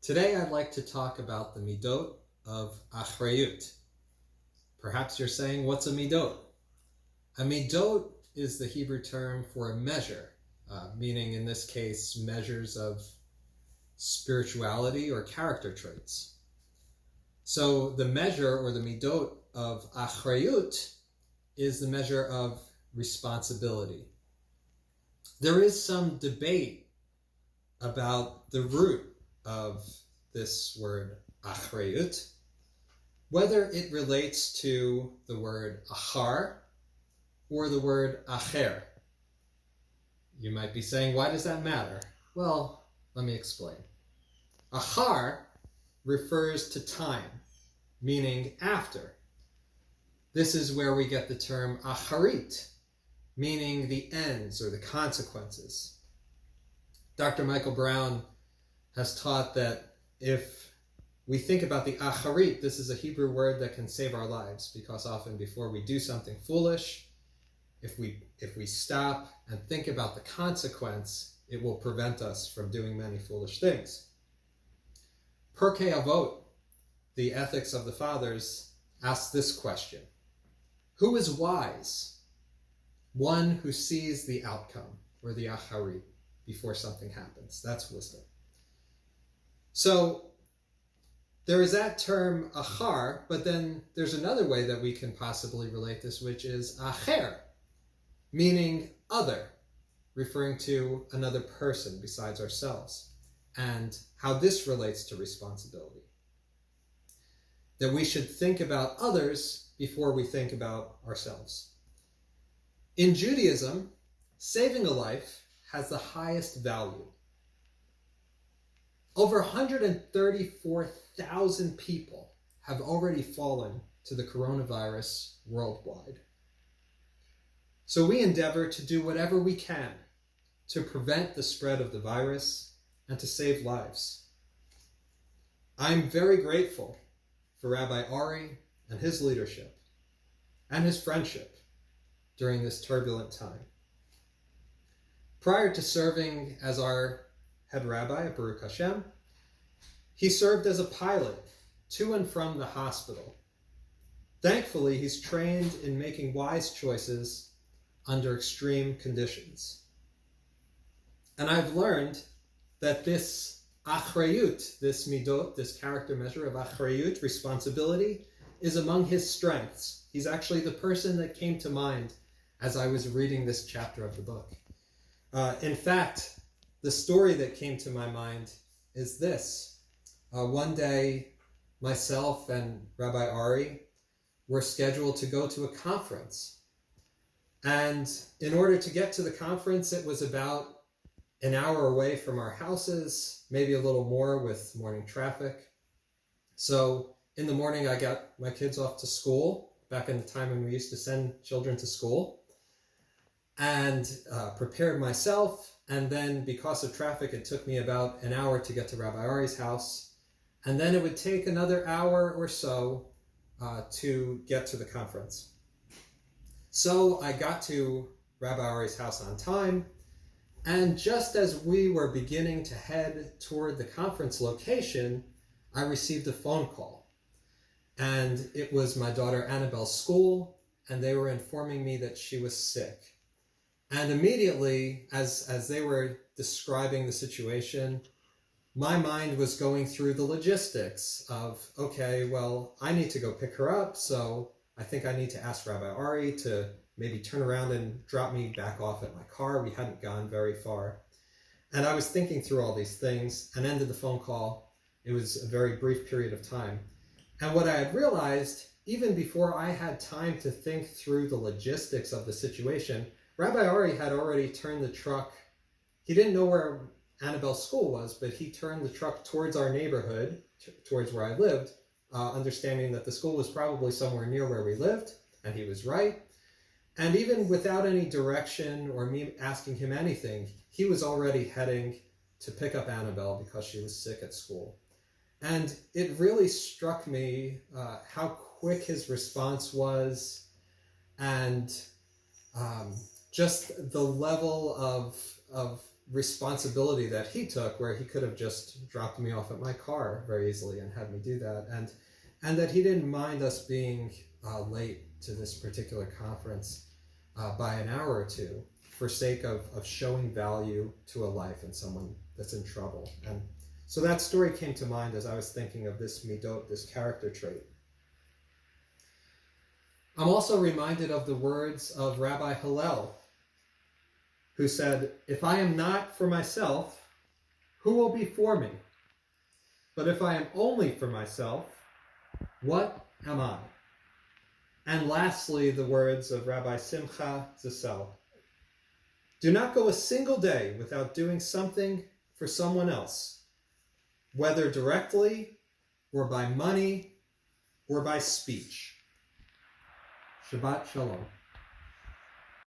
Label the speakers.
Speaker 1: Today I'd like to talk about the midot of achrayut. Perhaps you're saying, what's a midot? A midot is the Hebrew term for a measure, meaning in this case measures of spirituality or character traits. So the measure or the midot of achrayut is the measure of responsibility. There is some debate about the root of this word achrayut, whether it relates to the word achar or the word acher. You might be saying, why does that matter? Well, let me explain. Achar refers to time, meaning after. This is where we get the term acharit, meaning the ends or the consequences. Dr. Michael Brown has taught that if we think about the acharit, this is a Hebrew word that can save our lives, because often before we do something foolish, if we stop and think about the consequence, it will prevent us from doing many foolish things. Pirkei Avot, the Ethics of the Fathers, asks this question: who is wise? One who sees the outcome, or the acharit, before something happens. That's wisdom. So there is that term achar, but then there's another way that we can possibly relate this, which is acher, meaning other, referring to another person besides ourselves, and how this relates to responsibility. That we should think about others before we think about ourselves. In Judaism, saving a life has the highest value. Over 134,000 people have already fallen to the coronavirus worldwide. So we endeavor to do whatever we can to prevent the spread of the virus and to save lives. I'm very grateful for Rabbi Ari and his leadership and his friendship during this turbulent time. Prior to serving as our head rabbi at Baruch HaShem, he served as a pilot to and from the hospital. Thankfully, he's trained in making wise choices under extreme conditions. And I've learned that this achrayut, this midot, this character measure of achrayut, responsibility, is among his strengths. He's actually the person that came to mind as I was reading this chapter of the book. In fact, the story that came to my mind is this. One day, myself and Rabbi Ari were scheduled to go to a conference. And in order to get to the conference, it was about an hour away from our houses, maybe a little more with morning traffic. So in the morning, I got my kids off to school, back in the time when we used to send children to school, and prepared myself. And then because of traffic, it took me about an hour to get to Rabbi Ari's house. And then it would take another hour or so to get to the conference. So I got to Rabbi Ari's house on time. And just as we were beginning to head toward the conference location, I received a phone call. And it was my daughter Annabelle's school, and they were informing me that she was sick. And immediately, as they were describing the situation, my mind was going through the logistics of, okay, well, I need to go pick her up, so I think I need to ask Rabbi Ari to maybe turn around and drop me back off at my car. We hadn't gone very far. And I was thinking through all these things and ended the phone call. It was a very brief period of time. And what I had realized, even before I had time to think through the logistics of the situation, Rabbi Ari had already turned the truck. He didn't know where Annabelle's school was, but he turned the truck towards our neighborhood, towards where I lived, understanding that the school was probably somewhere near where we lived, and he was right. And even without any direction or me asking him anything, he was already heading to pick up Annabelle because she was sick at school. And it really struck me how quick his response was, and just the level of responsibility that he took, where he could have just dropped me off at my car very easily and had me do that, and that he didn't mind us being late to this particular conference by an hour or two for sake of showing value to a life and someone that's in trouble. And so that story came to mind as I was thinking of this midot, this character trait. I'm also reminded of the words of Rabbi Hillel, who said, "If I am not for myself, who will be for me? But if I am only for myself, what am I?" And lastly, the words of Rabbi Simcha Zissel, "Do not go a single day without doing something for someone else, whether directly or by money or by speech." Shabbat Shalom.